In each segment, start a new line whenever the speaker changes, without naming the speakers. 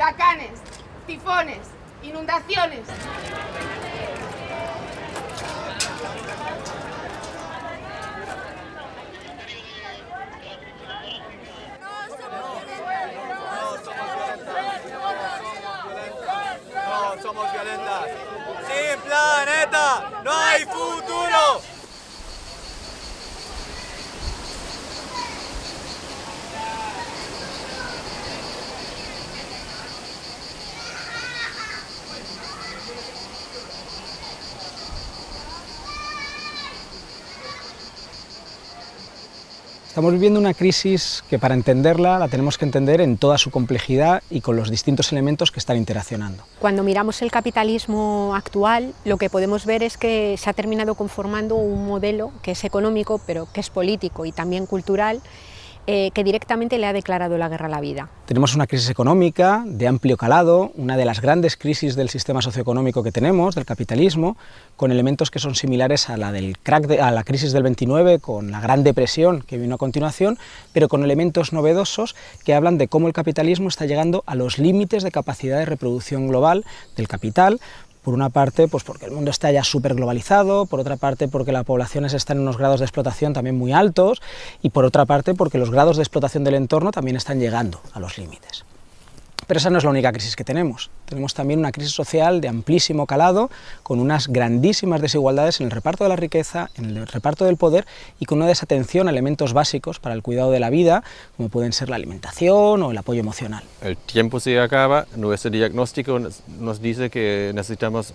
huracanes, tifones, inundaciones.
No somos violentas. Sin planeta no hay futuro.
Estamos viviendo una crisis que para entenderla la tenemos que entender en toda su complejidad y con los distintos elementos que están interaccionando.
Cuando miramos el capitalismo actual, lo que podemos ver es que se ha terminado conformando un modelo que es económico, pero que es político y también cultural, que directamente le ha declarado la guerra a la vida.
Tenemos una crisis económica de amplio calado, una de las grandes crisis del sistema socioeconómico que tenemos, del capitalismo, con elementos que son similares a la del a la crisis del 29, con la Gran Depresión que vino a continuación, pero con elementos novedosos que hablan de cómo el capitalismo está llegando a los límites de capacidad de reproducción global del capital. Por una parte, pues porque el mundo está ya súper globalizado, por otra parte porque las poblaciones están en unos grados de explotación también muy altos, y por otra parte porque los grados de explotación del entorno también están llegando a los límites. Pero esa no es la única crisis que tenemos. Tenemos también una crisis social de amplísimo calado, con unas grandísimas desigualdades en el reparto de la riqueza, en el reparto del poder, y con una desatención a elementos básicos para el cuidado de la vida, como pueden ser la alimentación o el apoyo emocional.
El tiempo se acaba, nuestro diagnóstico nos dice que necesitamos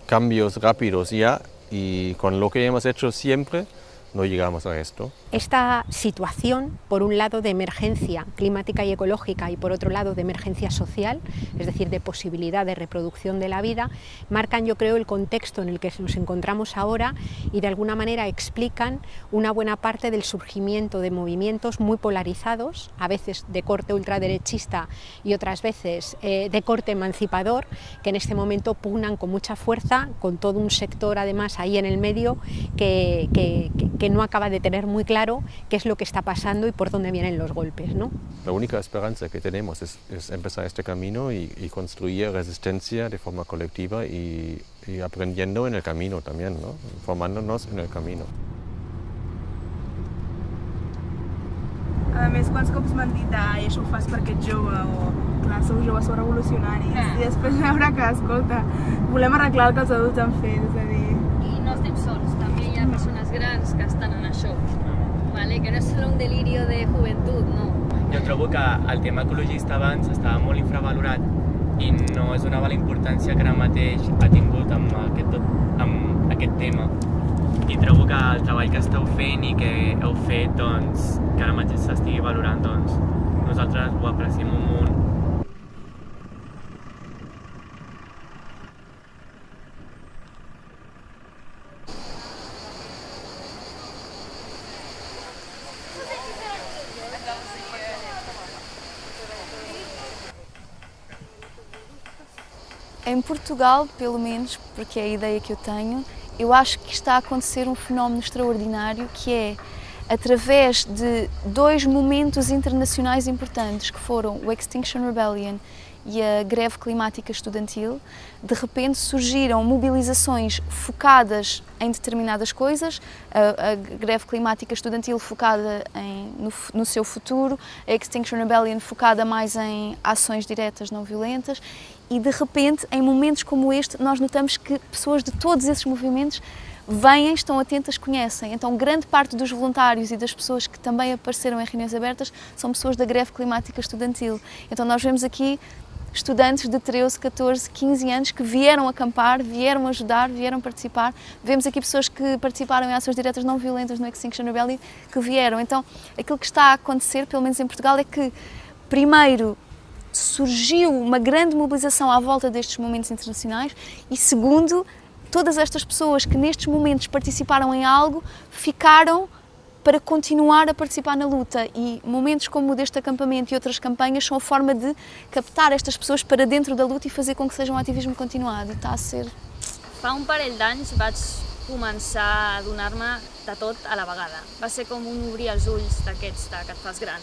cambios rápidos ya, y con lo que hemos hecho siempre, no llegamos a esto.
Esta situación, por un lado de emergencia climática y ecológica y por otro lado de emergencia social, es decir, de posibilidad de reproducción de la vida, marcan, yo creo, el contexto en el que nos encontramos ahora y de alguna manera explican una buena parte del surgimiento de movimientos muy polarizados, a veces de corte ultraderechista y otras veces de corte emancipador, que en este momento pugnan con mucha fuerza, con todo un sector además ahí en el medio que no acaba de tener muy claro qué es lo que está pasando y por dónde vienen los golpes, ¿no?
La única esperanza que tenemos es empezar este camino y construir resistencia de forma colectiva y aprendiendo en el camino también, ¿no? Formándonos en el camino.
A més, quants cops m'han dit ai, això ho fas perquè ets jove o clar, sou joves, sou revolucionaris i després veure que, escolta, volem arreglar el que els adults han fet, és a dir...
I no estem sols, també hi ha persones grans que estan en això, ¿vale? Que no és solo un delirio de joventut, no.
Jo trobo que el tema ecologista abans estava molt infravalorat i no es donava la importància que ara mateix ha tingut amb aquest tema. I trobo que el treball que esteu fent i que heu fet, doncs, que ara mateix s'estigui valorant, doncs, nosaltres ho apreciem un munt.
Em Portugal, pelo menos, porque é a ideia que eu tenho, eu acho que está a acontecer um fenómeno extraordinário que é, através de dois momentos internacionais importantes, que foram o Extinction Rebellion e a greve climática estudantil, de repente surgiram mobilizações focadas em determinadas coisas, a greve climática estudantil focada no seu futuro, a Extinction Rebellion focada mais em ações diretas não violentas, e de repente, em momentos como este, nós notamos que pessoas de todos esses movimentos vêm, estão atentas, conhecem. Então, grande parte dos voluntários e das pessoas que também apareceram em reuniões abertas são pessoas da greve climática estudantil. Então, nós vemos aqui estudantes de 13, 14, 15 anos que vieram acampar, vieram ajudar, vieram participar. Vemos aqui pessoas que participaram em ações diretas não violentas no Extinction Rebellion que vieram. Então, aquilo que está a acontecer, pelo menos em Portugal, é que, primeiro, surgiu uma grande mobilização à volta destes momentos internacionais e, segundo, todas estas pessoas que nestes momentos participaram em algo ficaram para continuar a participar na luta, e momentos como o deste acampamento e outras campanhas são a forma de captar estas pessoas para dentro da luta e fazer com que seja um ativismo continuado, e está a ser...
Fa un parell d'anys vaig començar a donar-me de tot a la vegada. Va ser com un obrir els ulls d'aquests que et fas gran.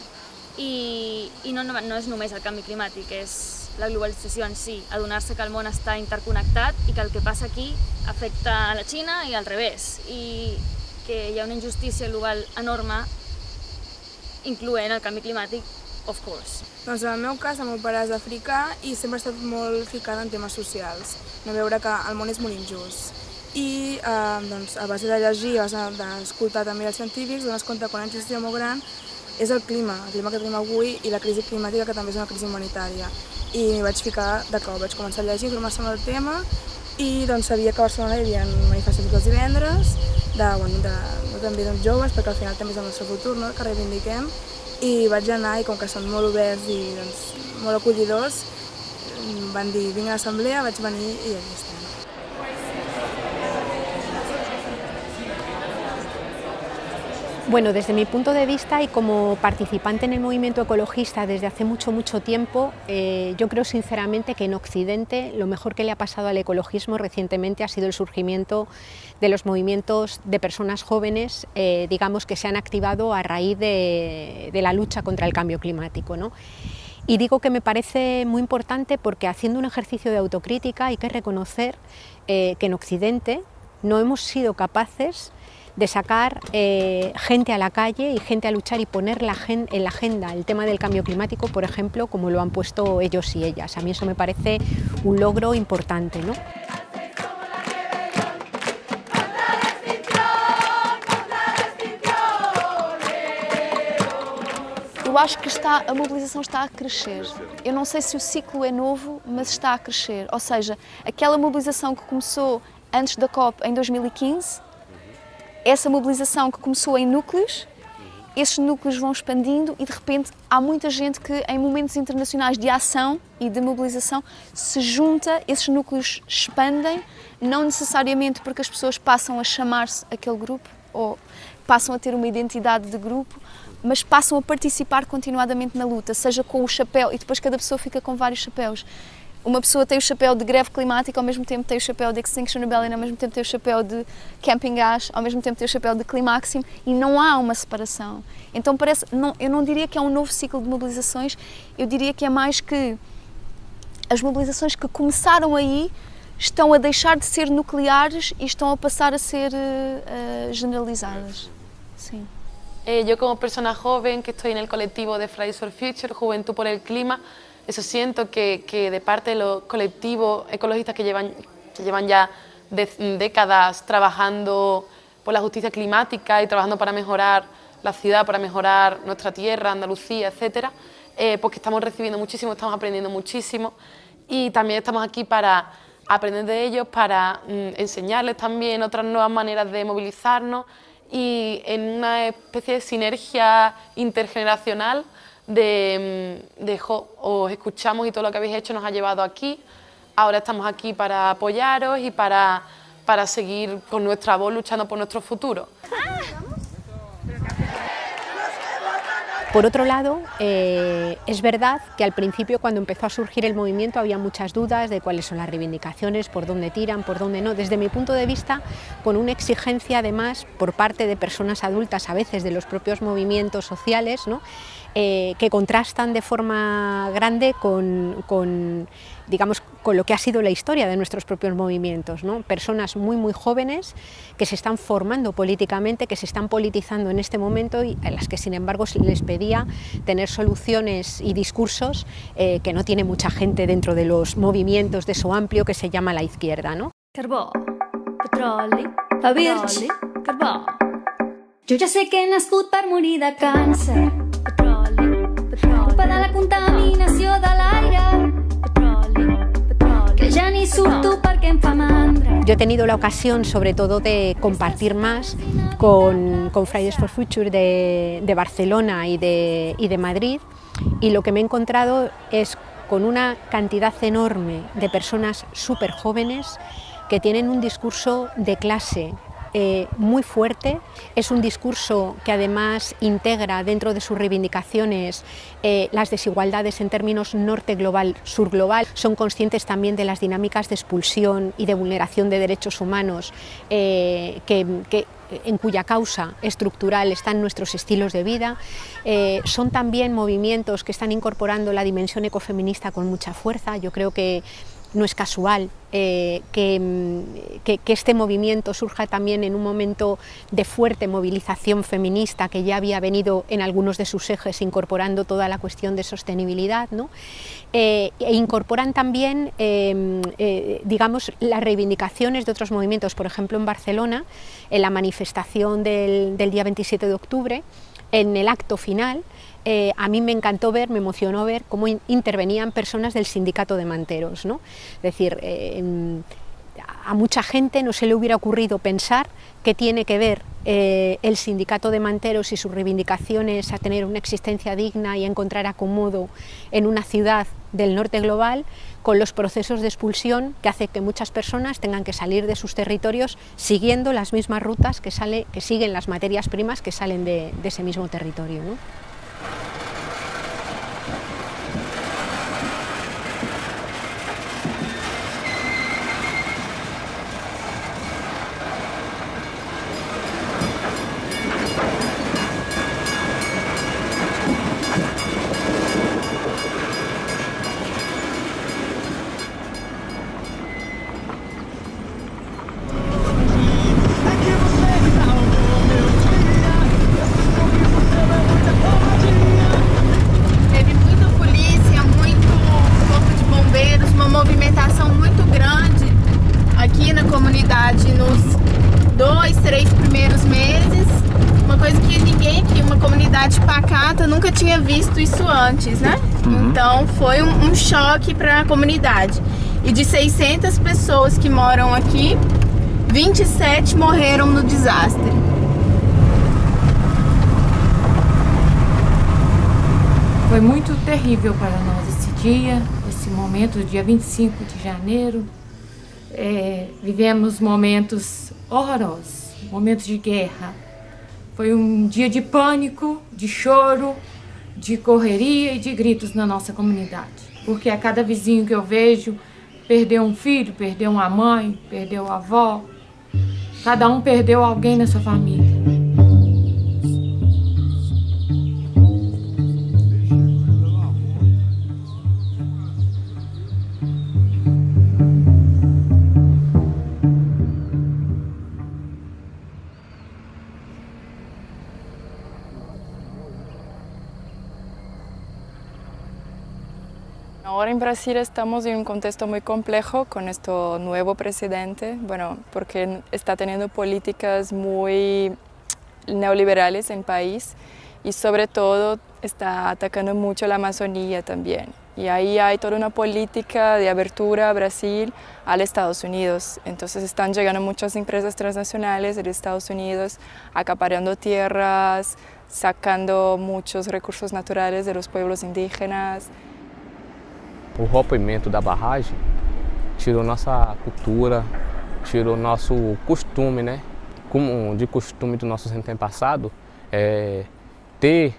I no és només el canvi climàtic, és la globalització en si, adonar-se que el món està interconnectat i que el que passa aquí afecta a la Xina i al revés, i que hi ha una injustícia global enorme, incloent el canvi climàtic, of course.
Doncs en el meu cas, el meu pare és africà i sempre he estat molt ficada en temes socials, no veure que el món és molt injust. I doncs, a base de llegir, a base d'escoltar també els científics, dones compte que una injustícia molt gran és el clima que tenim avui i la crisi climàtica, que també és una crisi humanitària. I m'hi vaig ficar de cop, vaig començar a llegir informació sobre el tema i doncs, sabia que a Barcelona hi havia manifestacions els divendres, també joves, perquè al final també és el nostre futur, no?, que reivindiquem, i vaig anar i com que són molt oberts i doncs, molt acollidors, van dir vinc a l'assemblea, vaig venir i aquí estem.
Bueno, desde mi punto de vista y como participante en el movimiento ecologista desde hace mucho tiempo, yo creo sinceramente que en Occidente lo mejor que le ha pasado al ecologismo recientemente ha sido el surgimiento de los movimientos de personas jóvenes, digamos, que se han activado a raíz de la lucha contra el cambio climático, ¿no? Y digo que me parece muy importante porque haciendo un ejercicio de autocrítica hay que reconocer que en Occidente no hemos sido capaces de sacar gente a la calle y gente a luchar y poner en la agenda el tema del cambio climático, por ejemplo, como lo han puesto ellos y ellas. A mí eso me parece un logro importante, ¿no?
Eu acho que a mobilização está a crescer. Eu não sei se o ciclo é novo, mas está a crescer. Ou seja, aquela mobilização que começou antes da COP em 2015, essa mobilização que começou em núcleos, esses núcleos vão expandindo e de repente há muita gente que em momentos internacionais de ação e de mobilização se junta, esses núcleos expandem, não necessariamente porque as pessoas passam a chamar-se aquele grupo ou passam a ter uma identidade de grupo, mas passam a participar continuadamente na luta, seja com o chapéu, e depois cada pessoa fica com vários chapéus. Uma pessoa tem o chapéu de greve climática, ao mesmo tempo tem o chapéu de Extinction Rebellion, ao mesmo tempo tem o chapéu de Camping Gas, ao mesmo tempo tem o chapéu de Climaxim, e não há uma separação. Então eu não diria que é um novo ciclo de mobilizações, eu diria que é mais que as mobilizações que começaram aí estão a deixar de ser nucleares e estão a passar a ser generalizadas. Sim.
Yo como persona joven que estoy en el colectivo de Fridays for Future, Juventud por el Clima, eso siento que de parte de los colectivos ecologistas que llevan ya décadas trabajando por la justicia climática y trabajando para mejorar la ciudad, para mejorar nuestra tierra, Andalucía, etcétera, porque estamos recibiendo muchísimo, estamos aprendiendo muchísimo y también estamos aquí para aprender de ellos, para enseñarles también otras nuevas maneras de movilizarnos y en una especie de sinergia intergeneracional os escuchamos y todo lo que habéis hecho nos ha llevado aquí. Ahora estamos aquí para apoyaros y para seguir con nuestra voz luchando por nuestro futuro.
Por otro lado, es verdad que al principio, cuando empezó a surgir el movimiento, había muchas dudas de cuáles son las reivindicaciones, por dónde tiran, por dónde no. Desde mi punto de vista, con una exigencia además por parte de personas adultas, a veces de los propios movimientos sociales, ¿no?, que contrastan de forma grande con lo que ha sido la historia de nuestros propios movimientos, ¿no? Personas muy jóvenes que se están formando políticamente, que se están politizando en este momento y a las que sin embargo se les pedía tener soluciones y discursos que no tiene mucha gente dentro de los movimientos de eso amplio que se llama la izquierda, ¿no?
Carbó, petroli, petroli, carbó. Jo ja sé que he nascut per morir de càncer. Culpa de la contaminació de l'aire. Que ja ni surto perquè em fa mandra.
Yo he tenido la ocasión sobre todo de compartir más con Fridays for Future de Barcelona y de Madrid, y lo que me he encontrado es con una cantidad enorme de personas súper jóvenes que tienen un discurso de clase muy fuerte, es un discurso que además integra dentro de sus reivindicaciones las desigualdades en términos norte global, sur global. Son conscientes también de las dinámicas de expulsión y de vulneración de derechos humanos en cuya causa estructural están nuestros estilos de vida. Son también movimientos que están incorporando la dimensión ecofeminista con mucha fuerza. Yo creo que no es casual que este movimiento surja también en un momento de fuerte movilización feminista que ya había venido en algunos de sus ejes incorporando toda la cuestión de sostenibilidad, ¿no? E incorporan también digamos, las reivindicaciones de otros movimientos. Por ejemplo, en Barcelona, en la manifestación del día 27 de octubre, en el acto final, a mí me encantó ver, me emocionó ver cómo intervenían personas del sindicato de manteros, ¿no? Es decir, a mucha gente no se le hubiera ocurrido pensar que tiene que ver el sindicato de manteros y sus reivindicaciones a tener una existencia digna y a encontrar acomodo en una ciudad del norte global con los procesos de expulsión que hace que muchas personas tengan que salir de sus territorios siguiendo las mismas rutas que siguen las materias primas que salen de ese mismo territorio, ¿no?
Nunca tinha visto isso antes, né? Então foi choque para a comunidade. E de 600 pessoas que moram aqui, 27 morreram no desastre.
Foi muito terrível para nós esse dia, esse momento, dia 25 de janeiro. Vivemos momentos horrorosos, momentos de guerra. Foi um dia de pânico, de choro, de correria e de gritos na nossa comunidade. Porque a cada vizinho que eu vejo perdeu um filho, perdeu uma mãe, perdeu a avó. Cada um perdeu alguém na sua família.
Ahora en Brasil estamos en un contexto muy complejo con este nuevo presidente, bueno, porque está teniendo políticas muy neoliberales en el país y sobre todo está atacando mucho la Amazonía también. Y ahí hay toda una política de abertura a Brasil a los Estados Unidos. Entonces están llegando muchas empresas transnacionales de Estados Unidos, acaparando tierras, sacando muchos recursos naturales de los pueblos indígenas.
O rompimento da barragem tirou nossa cultura, tirou nosso costume, né? Como de costume dos nossos antepassados, ter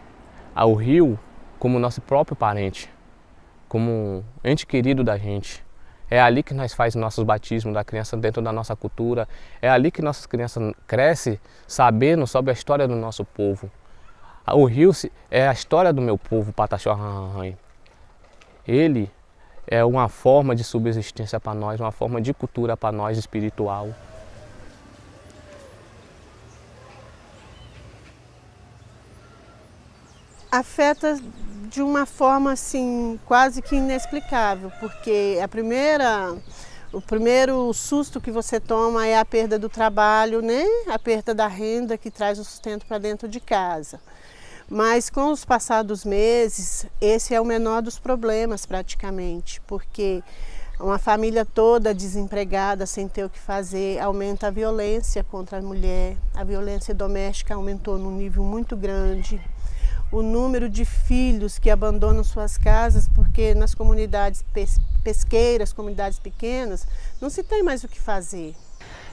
o rio como nosso próprio parente, como ente querido da gente. É ali que nós fazemos nossos batismos da criança dentro da nossa cultura, é ali que nossas crianças crescem sabendo sobre a história do nosso povo. O rio é a história do meu povo, Pataxó-Rarrãe. Ele é uma forma de subsistência para nós, uma forma de cultura para nós, espiritual.
Afeta de uma forma assim quase que inexplicável, porque o primeiro susto que você toma é a perda do trabalho, né? A perda da renda que traz o sustento para dentro de casa. Mas com os passados meses, esse é o menor dos problemas praticamente, porque uma família toda desempregada, sem ter o que fazer, aumenta a violência contra a mulher, a violência doméstica aumentou num nível muito grande. O número de filhos que abandonam suas casas porque nas comunidades pesqueiras, comunidades pequenas, não se tem mais o que fazer.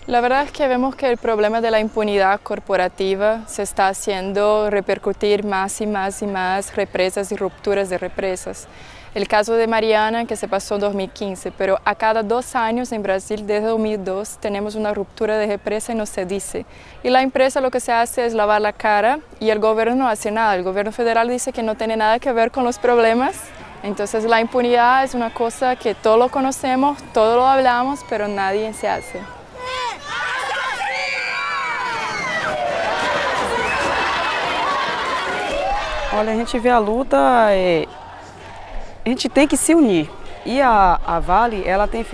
La verdad es que vemos que el problema de la impunidad corporativa se está haciendo repercutir más y más y más represas y rupturas de represas. El caso de Mariana, que se pasó en 2015, pero a cada 2 años en Brasil, desde 2002, tenemos una ruptura de represa y no se dice. Y la empresa lo que se hace es lavar la cara y el gobierno no hace nada. El gobierno federal dice que no tiene nada que ver con los problemas. Entonces la impunidad es una cosa que todos lo conocemos, todos lo hablamos, pero nadie se hace.
Olha, a gente vê a luta, a gente tem que se unir. E a Vale, ela tem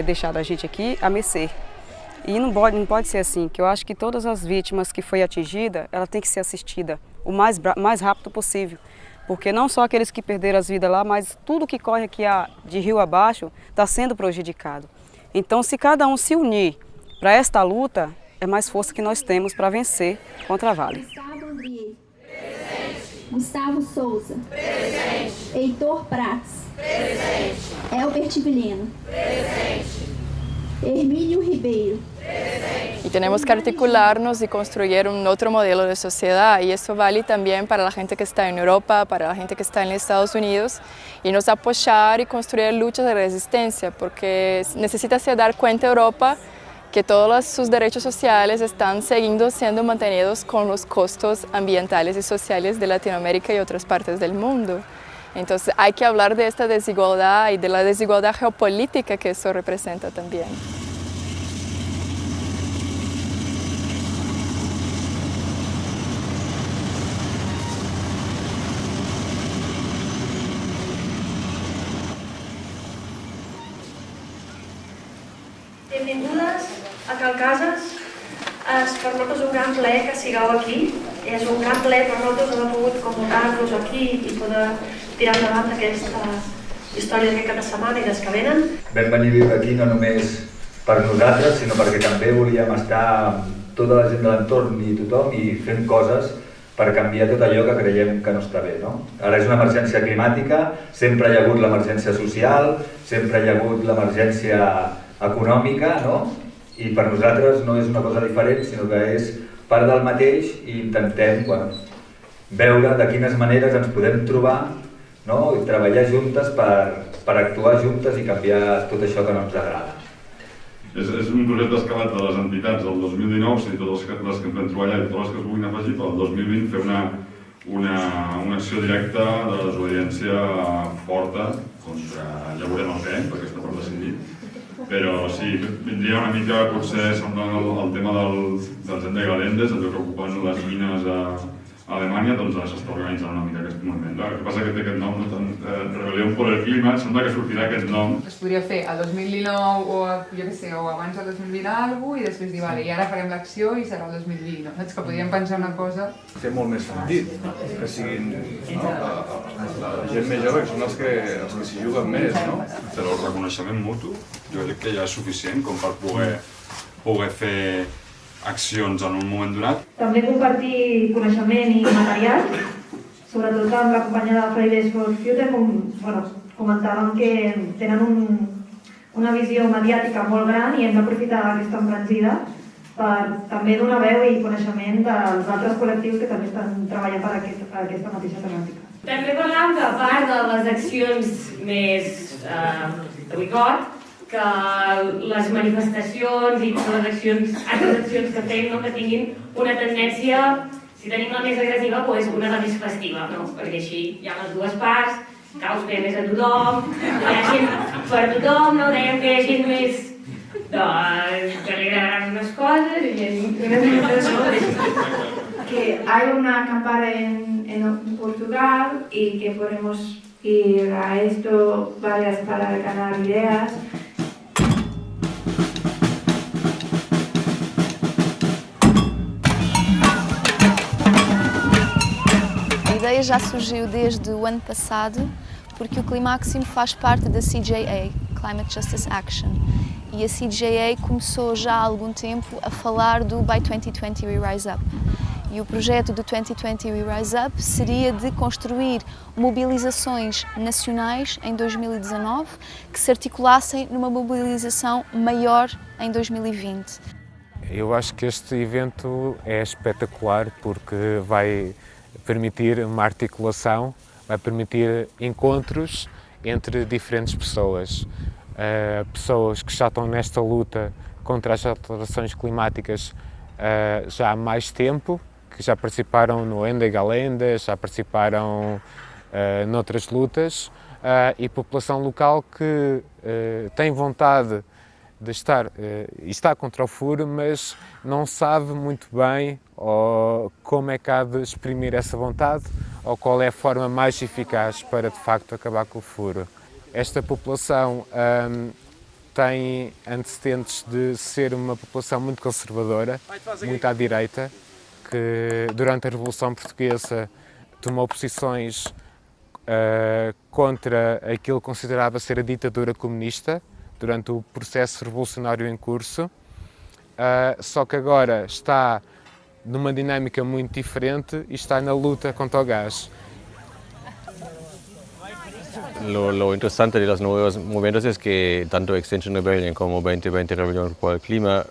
deixado a gente aqui a mercê. E não pode ser assim, que eu acho que todas as vítimas que foi atingida, ela tem que ser assistida o mais rápido possível. Porque não só aqueles que perderam as vidas lá, mas tudo que corre aqui de rio abaixo está sendo prejudicado. Então, se cada um se unir para esta luta, é mais força que nós temos para vencer contra a Vale.
Gustavo Souza. Presente. Heitor Prats. Presente. Elbert Vilhena. Presente. Hermínio Ribeiro.
Presente. Y tenemos que articularnos y construir un otro modelo de sociedad, y eso vale también para la gente que está en Europa, para la gente que está en Estados Unidos, y nos apoyar y construir luchas de resistencia, porque necesita se dar cuenta Europa que todos sus derechos sociales están siendo mantenidos con los costos ambientales y sociales de Latinoamérica y otras partes del mundo. Entonces hay que hablar de esta desigualdad y de la desigualdad geopolítica que eso representa también.
Benvingudes a Cal Cases. Per nosaltres és un gran plaer que sigueu aquí. És un gran plaer per nosaltres haver pogut convocar-vos aquí i poder tirar endavant aquestes històries d'aquest cap de setmana i les que venen.
Vam venir a viure aquí no només per nosaltres, sinó perquè també volíem estar amb tota la gent de l'entorn i tothom i fent coses per canviar tot allò que creiem que no està bé. No? Ara és una emergència climàtica, sempre hi ha hagut l'emergència social, sempre hi ha hagut l'emergència econòmica, no? I per nosaltres no és una cosa diferent, sinó que és part del mateix i intentem veure de quines maneres ens podem trobar, no? I treballar juntes per actuar juntes i canviar tot això que no ens agrada.
És un projecte escalat de les entitats del 2019, si totes les que vam treballar i totes les que es puguin afegir, però el 2020 fer una acció directa de desobediència forta contra, ja veurem el què, perquè està per decidir, però sí, vindria una mica potser semblant al tema dels Ende-Galendes, allò que ocupen les mines a Alemanya, doncs s'està organitzant una mica aquest moviment. El que passa que té aquest nom, Rebel·lió per el Clima, sembla que sortirà aquest nom.
Es podria fer el 2019 o jo què sé, o abans del 2020 alguna i després dir, vale, i ara farem l'acció i serà el 2020, no? Saps que podríem pensar una cosa...
Té molt més sentit que siguin la gent més jove, que són els que s'hi juguen més, no?
Però el reconeixement mutu jo crec que ja és suficient com per poder fer accions en un moment donat.
També compartir coneixement i material, sobretot amb la companya de Fridays for Future, comentàvem que tenen una visió mediàtica molt gran i hem d'aprofitar aquesta embranzida per també donar veu i coneixement dels altres col·lectius que també estan treballant per aquesta mateixa temàtica.
També parlàvem que a part de les accions més de rigor, que les manifestacions i totes les altres accions que fem que tinguin una tendència, si tenim la més agressiva, una la més festiva, perquè així hi ha les dues parts, caus bé més a tothom, hi ha gent per tothom, dèiem que hi ha gent més que li agradaran unes coses i gent...
Que hay una campana en Portugal y que podemos ir a esto varias para ganar ideas.
A ideia já surgiu desde o ano passado, porque o Climaximo faz parte da CJA, Climate Justice Action, e a CJA começou já há algum tempo a falar do By 2020 We Rise Up. E o projeto do 2020 We Rise Up seria de construir mobilizações nacionais em 2019 que se articulassem numa mobilização maior em 2020.
Eu acho que este evento é espetacular porque vai permitir uma articulação, vai permitir encontros entre diferentes pessoas. Pessoas que já estão nesta luta contra as alterações climáticas já há mais tempo, que já participaram no Ende Galenda, já participaram noutras lutas, e população local que tem vontade de estar e está contra o furo, mas não sabe muito bem como é que há de exprimir essa vontade ou qual é a forma mais eficaz para de facto acabar com o furo. Esta população tem antecedentes de ser uma população muito conservadora, muito à direita, que durante a Revolução Portuguesa tomou posições contra aquilo que considerava ser a ditadura comunista durante o processo revolucionário em curso, só que agora está numa dinâmica muito diferente e está na luta contra o gás.
Lo interesante de los nuevos movimientos es que tanto Extinction Rebellion como 2020 Rebelión por el Clima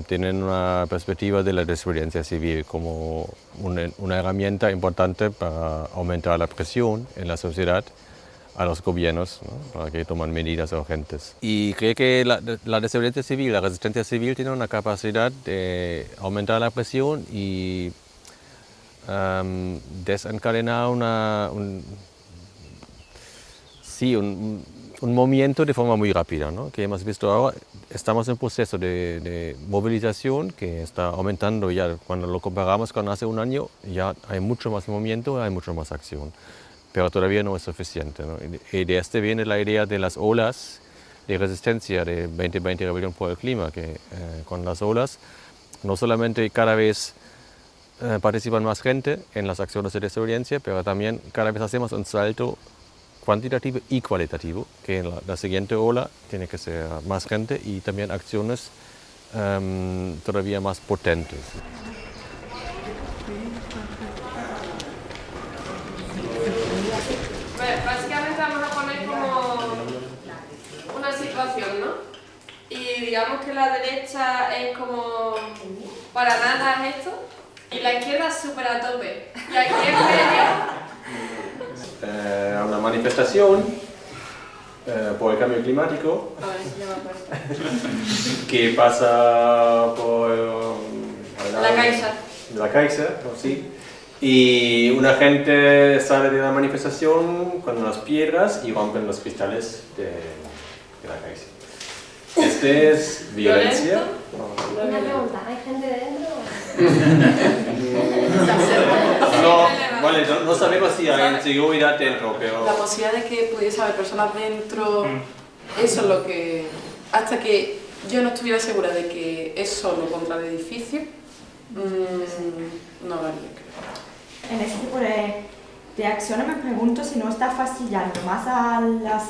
tienen una perspectiva de la desobediencia civil como una herramienta importante para aumentar la presión en la sociedad a los gobiernos, ¿no? Para que tomen medidas urgentes. Y creo que la desobediencia civil, la resistencia civil tiene una capacidad de aumentar la presión y desencadenar un movimiento de forma muy rápida, ¿no? Que hemos visto ahora, estamos en un proceso de movilización que está aumentando ya. Cuando lo comparamos con hace un año, ya hay mucho más movimiento, hay mucho más acción, pero todavía no es suficiente, ¿no? Y de este viene la idea de las olas de resistencia de 2020 Rebelión por el Clima, que con las olas no solamente cada vez participan más gente en las acciones de desobediencia, pero también cada vez hacemos un salto cuantitativo y cualitativo, que en la siguiente ola tiene que ser más gente y también acciones todavía más potentes.
Básicamente vamos a poner como una situación, ¿no? Y digamos que la derecha es como para nada esto y la izquierda es súper a tope. Y aquí en medio
A una manifestación por el cambio climático que pasa por la Caixa, sí. Y una gente sale de la manifestación con unas piedras y rompen los cristales de la Caixa. Este es violencia.
Una pregunta, ¿hay gente dentro?
Vale, no sabemos si hay seguridad dentro, pero...
La posibilidad de que pudiese haber personas dentro, eso es lo que... Hasta que yo no estuviera segura de que es solo contra el edificio, no lo haría, creo.
En ese tipo de acciones me pregunto si no está fastidiando más a las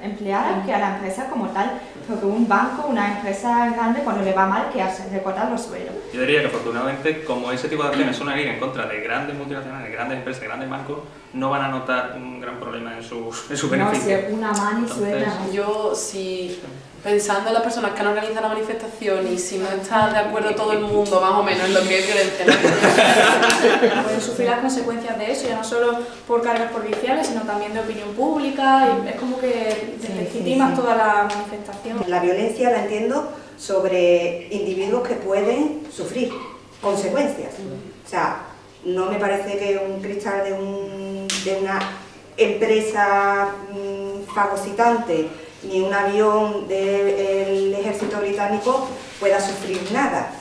empleadas que a la empresa como tal, porque un banco, una empresa grande, cuando le va mal, ¿qué hace? Recortar los sueldos.
Yo diría que afortunadamente, como ese tipo de acciones son ir en contra de grandes multinacionales, grandes empresas, grandes bancos, no van a notar un gran problema en su beneficio.
No, si una mano y suelta.
Yo, si pensando en las personas que han organizado la manifestación y si no está de acuerdo todo el mundo más o menos en lo que es violencia, ¿no?
Pueden sufrir las consecuencias de eso, ya no solo por cargas policiales, sino también de opinión pública, y es como que deslegitimas toda la manifestación.
La violencia la entiendo sobre individuos que pueden sufrir consecuencias. O sea, no me parece que un cristal de una empresa fagocitante ni un avión del ejército británico pueda sufrir nada.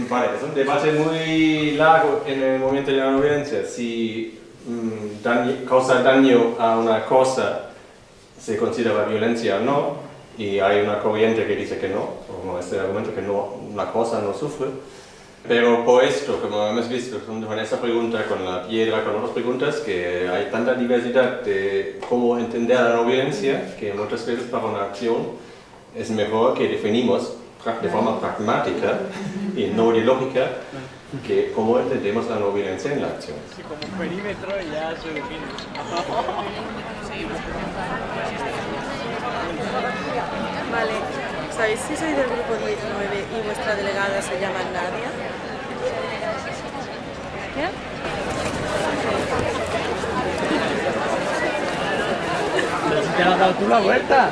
Vale, es un debate muy largo en el movimiento de la no violencia. Si causa daño a una cosa se considera violencia o no, y hay una corriente que dice que no, como este argumento que no, una cosa no sufre. Pero por esto, como hemos visto con esta pregunta, con la piedra, con otras preguntas, que hay tanta diversidad de cómo entender la no violencia, que muchas veces para una acción es mejor que definimos de forma pragmática y no ideológica que cómo entendemos la no violencia en la acción.
Sí, como un perímetro y ya se define.
Vale.
¿Sabéis si sois del grupo 19 y vuestra delegada se llama Nadia?
¿Qué?
¿Pero si te has dado tú la vuelta?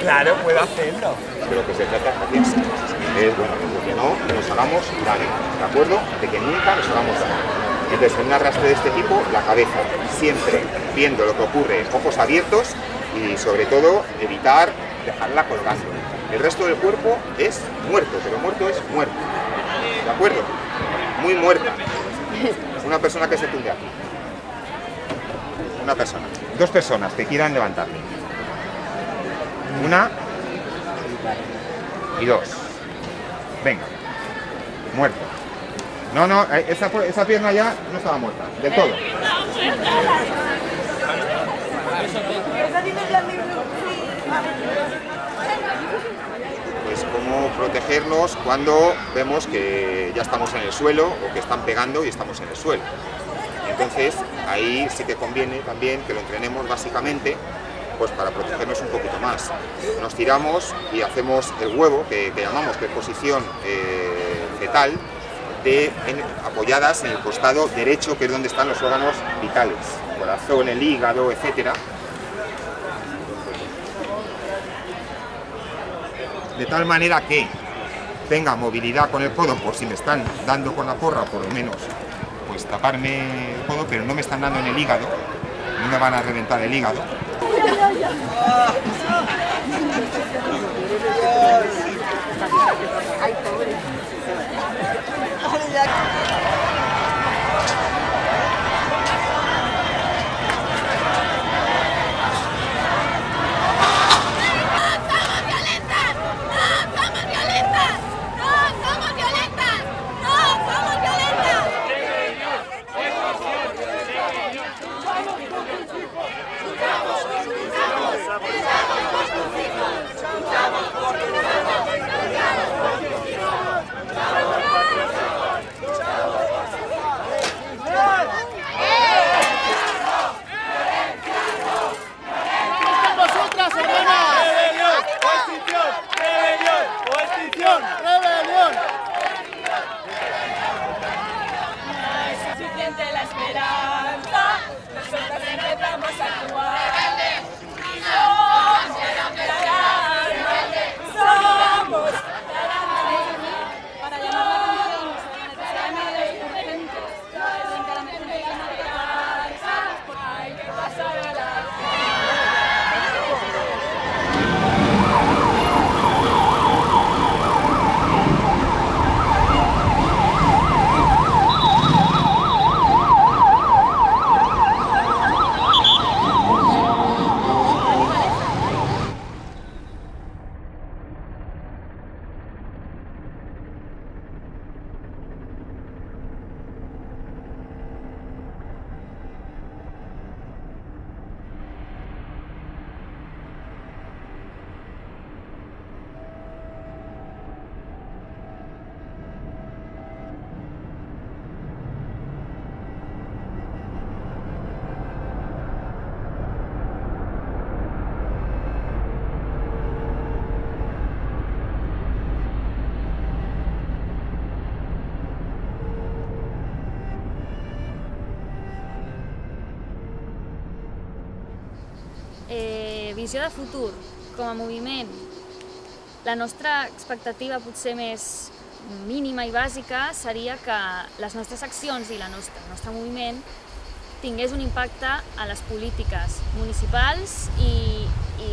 Claro, puedo hacerlo.
De lo que se trata es bueno, de que no nos hagamos daño, ¿de acuerdo? De que nunca nos hagamos daño. Entonces, en un arrastre de este tipo, la cabeza, siempre viendo lo que ocurre, ojos abiertos y, sobre todo, evitar dejarla colgando. El resto del cuerpo es muerto, pero muerto es muerto, ¿de acuerdo? Muy muerta. Una persona que se tunde aquí. Una persona. 2 personas que quieran levantarle. 1 y 2. Venga. Muerto. No, esa pierna ya no estaba muerta, del todo. Pues cómo protegernos cuando vemos que ya estamos en el suelo o que están pegando y estamos en el suelo. Entonces ahí sí que conviene también que lo entrenemos básicamente pues para protegernos un poquito más. Nos tiramos y hacemos el huevo, que llamamos, que es posición fetal, apoyadas en el costado derecho, que es donde están los órganos vitales, el corazón, el hígado, etcétera. De tal manera que tenga movilidad con el codo, por si me están dando con la porra, por lo menos, pues taparme el codo, pero no me están dando en el hígado, no me van a reventar el hígado.
Ay, pobre.
Visió de futur, com a moviment, la nostra expectativa potser més mínima i bàsica seria que les nostres accions i el nostre moviment tingués un impacte a les polítiques municipals i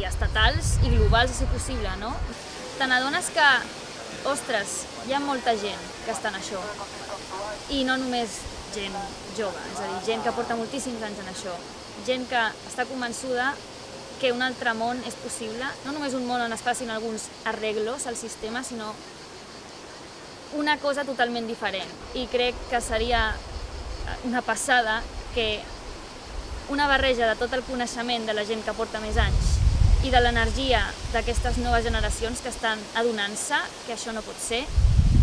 estatals i globals, si possible, no? Te n'adones que, ostres, hi ha molta gent que està en això, i no només gent jove, és a dir, gent que porta moltíssims anys en això, gent que està convençuda que un altre món és possible, no només un món on es facin alguns arreglos al sistema, sinó una cosa totalment diferent. I crec que seria una passada que una barreja de tot el coneixement de la gent que porta més anys i de l'energia d'aquestes noves generacions que estan adonant-se que això no pot ser,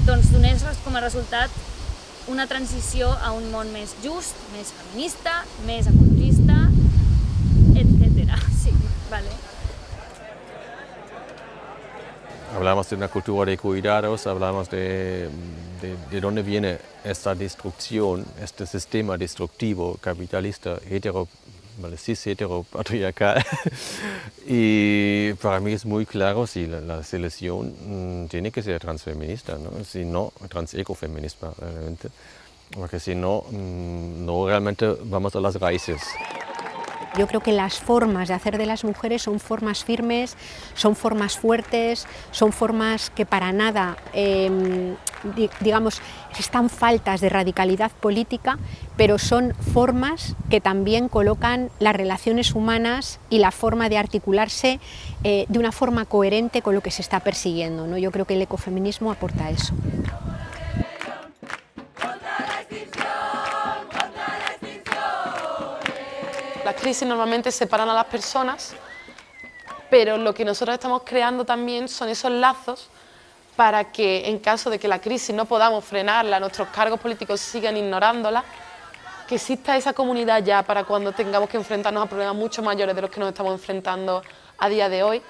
doncs donés com a resultat una transició a un món més just, més feminista, més ecologista, etc. Sí, vale.
hablamos de una cultura de cuidados, hablamos de dónde viene esta destrucción, este sistema destructivo, capitalista, cis-heteropatriarcal. Y para mí es muy claro si la selección tiene que ser transfeminista, ¿no? Si no, transecofeminista realmente, porque si no, no realmente vamos a las raíces.
Yo creo que las formas de hacer de las mujeres son formas firmes, son formas fuertes, son formas que para nada, digamos, están faltas de radicalidad política, pero son formas que también colocan las relaciones humanas y la forma de articularse de una forma coherente con lo que se está persiguiendo, ¿no? Yo creo que el ecofeminismo aporta eso.
Las crisis normalmente separan a las personas, pero lo que nosotros estamos creando también son esos lazos para que en caso de que la crisis no podamos frenarla, nuestros cargos políticos sigan ignorándola, que exista esa comunidad ya para cuando tengamos que enfrentarnos a problemas mucho mayores de los que nos estamos enfrentando a día de hoy,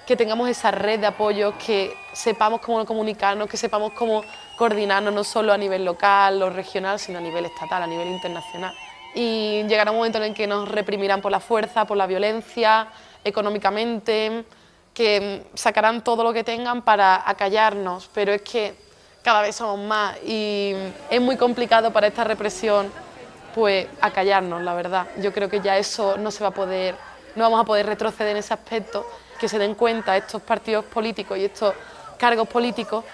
que tengamos esa red de apoyo, que sepamos cómo comunicarnos, que sepamos cómo coordinarnos no solo a nivel local o regional, sino a nivel estatal, a nivel internacional. Y llegará un momento en el que nos reprimirán por la fuerza, por la violencia, económicamente, que sacarán todo lo que tengan para acallarnos, pero es que cada vez somos más y es muy complicado para esta represión pues acallarnos, la verdad. Yo creo que ya eso no se va a poder, no vamos a poder retroceder en ese aspecto, que se den cuenta estos partidos políticos y estos cargos políticos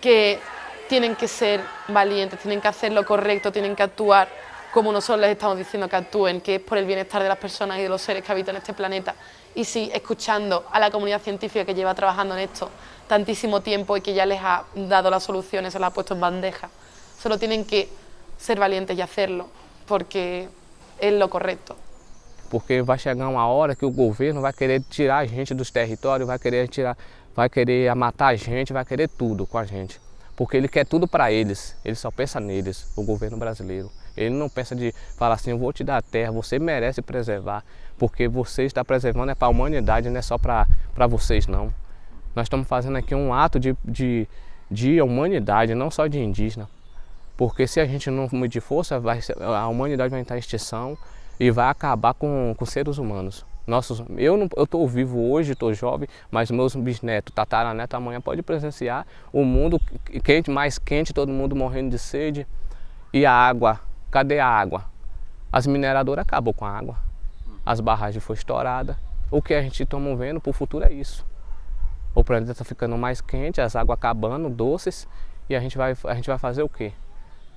que tienen que ser valientes, tienen que hacer lo correcto, tienen que actuar como nosotros les estamos diciendo que actúen, que es por el bienestar de las personas y de los seres que habitan este planeta. Y sí, escuchando a la comunidad científica que lleva trabajando en esto tantísimo tiempo y que ya les ha dado las soluciones, se las ha puesto en bandeja. Solo tienen que ser valientes y hacerlo, porque es lo correcto.
Porque vai chegar uma hora que o governo vai querer tirar a gente dos territórios, vai querer matar a gente, vai querer tudo com a gente. Porque ele quer tudo para eles, ele só pensa neles, o governo brasileiro. Ele não pensa de falar assim, eu vou te dar a terra, você merece preservar, porque você está preservando é para a humanidade, não é só para vocês não. Nós estamos fazendo aqui um ato de humanidade, não só de indígena. Porque se a gente não medir força, a humanidade vai entrar em extinção e vai acabar com seres humanos. Eu estou vivo hoje, estou jovem, mas meus bisnetos, tataranetos, amanhã pode presenciar o mundo quente, mais quente, todo mundo morrendo de sede. E a água, cadê a água? As mineradoras acabam com a água, as barragens foram estouradas. O que a gente está vendo para o futuro é isso. O planeta está ficando mais quente, as águas acabando, doces, e a gente vai fazer o quê?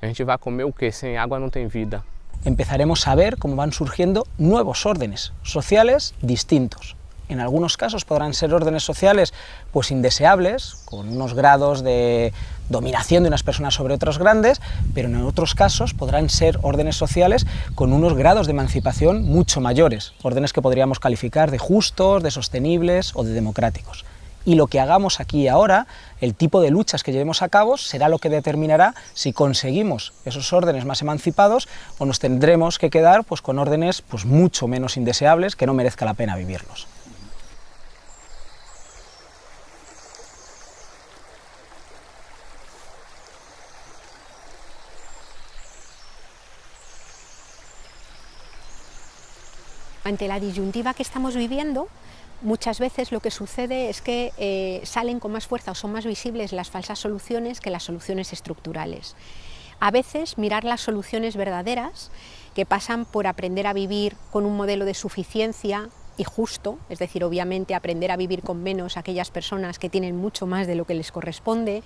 A gente vai comer o quê? Sem água não tem vida.
Empezaremos a ver cómo van surgiendo nuevos órdenes sociales distintos. En algunos casos podrán ser órdenes sociales pues indeseables, con unos grados de dominación de unas personas sobre otros grandes, pero en otros casos podrán ser órdenes sociales con unos grados de emancipación mucho mayores, órdenes que podríamos calificar de justos, de sostenibles o de democráticos. Y lo que hagamos aquí y ahora, el tipo de luchas que llevemos a cabo, será lo que determinará si conseguimos esos órdenes más emancipados o nos tendremos que quedar pues, con órdenes pues, mucho menos indeseables que no merezca la pena vivirlos.
Ante la disyuntiva que estamos viviendo, muchas veces lo que sucede es que salen con más fuerza o son más visibles las falsas soluciones que las soluciones estructurales. A veces mirar las soluciones verdaderas, que pasan por aprender a vivir con un modelo de suficiencia y justo, es decir, obviamente aprender a vivir con menos a aquellas personas que tienen mucho más de lo que les corresponde,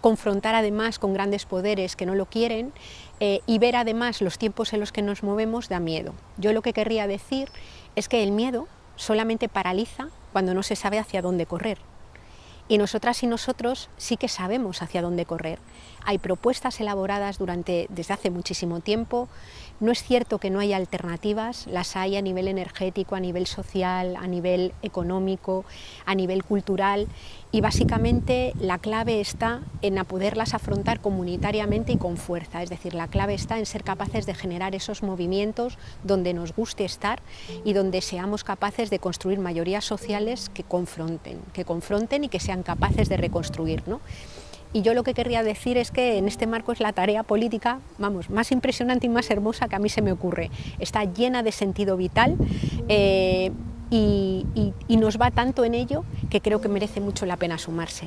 confrontar además con grandes poderes que no lo quieren y ver además los tiempos en los que nos movemos da miedo. Yo lo que querría decir es que el miedo solamente paraliza cuando no se sabe hacia dónde correr. Y nosotras y nosotros sí que sabemos hacia dónde correr. Hay propuestas elaboradas desde hace muchísimo tiempo. No es cierto que no haya alternativas, las hay a nivel energético, a nivel social, a nivel económico, a nivel cultural, y básicamente la clave está en poderlas afrontar comunitariamente y con fuerza. Es decir, la clave está en ser capaces de generar esos movimientos donde nos guste estar y donde seamos capaces de construir mayorías sociales que confronten y que sean capaces de reconstruir, ¿no? Y yo lo que querría decir es que en este marco es la tarea política, vamos, más impresionante y más hermosa que a mí se me ocurre. Está llena de sentido vital y nos va tanto en ello que creo que merece mucho la pena sumarse.